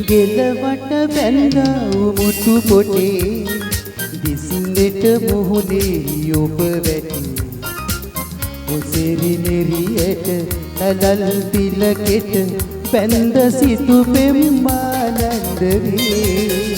ගෙලවට බැඳා උමුතු පොටේ දිස්නෙට මුහුණේ ඔබ වැටි ඔසෙරි නෙරියට නලල් තිලකෙට බැඳ සිටු පෙම්මානන්ද වේ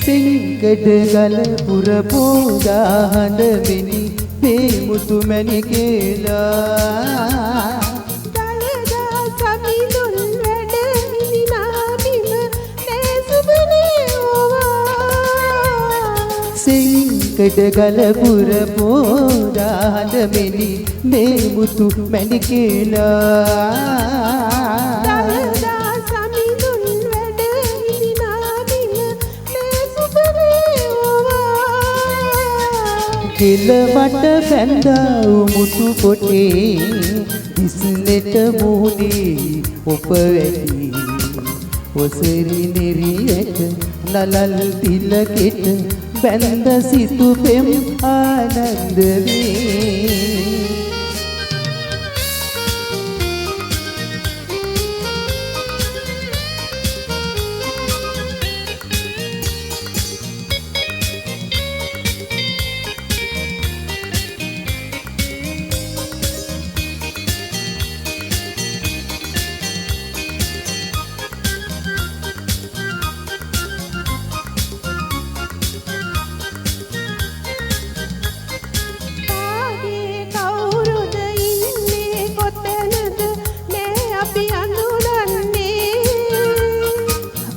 සිංකඩ ගල පුර පෝදා හඬ මිනි පේමුතු මැණි කියලා දලදා සමිඳුන් වැඩ හිඳිනා බිම නෑසුබනේ ඕවා සිංකඩ ගල පුර පෝදා හඬ මිනි පේමුතු මැණි කියලා ගෙලවට බැඳා උමුතු පොටේ දිස්නෙට මුහුණේ ඔබ වැටි ඔසෙරි නෙරියට නලල් තිලකෙට බැඳ සිටු පෙම් ආනන්ද වේ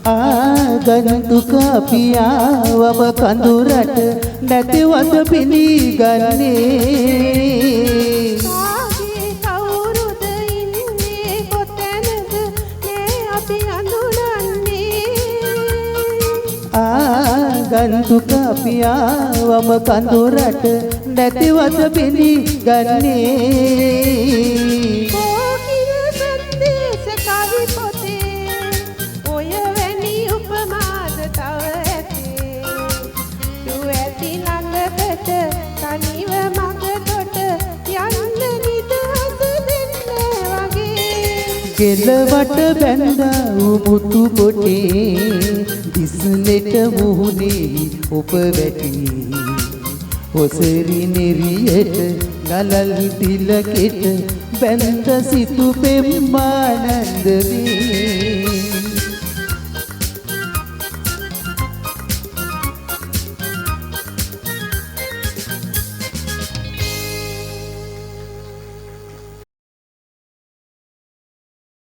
ආගන්තුක පියාවම කඳුරට නැතිවත පිළිගන්නේ කාගේ කවුරුද ඉන්නේ කොතැනද මේ අපි අඳුරන්නේ ආගන්තුක පියාවම කඳුරට නැතිවත පිළිගන්නේ තනිව මගකොට යන්න නිදහස දෙන්න වගේ ගෙලවට බැඳා උමුතු පොටේ දිස්නෙට මුහුණේ ඔබ වැටි ඔසෙරි නෙරියට නලල් තිලකෙට බැඳ සිටු පෙම්මානන්ද වේ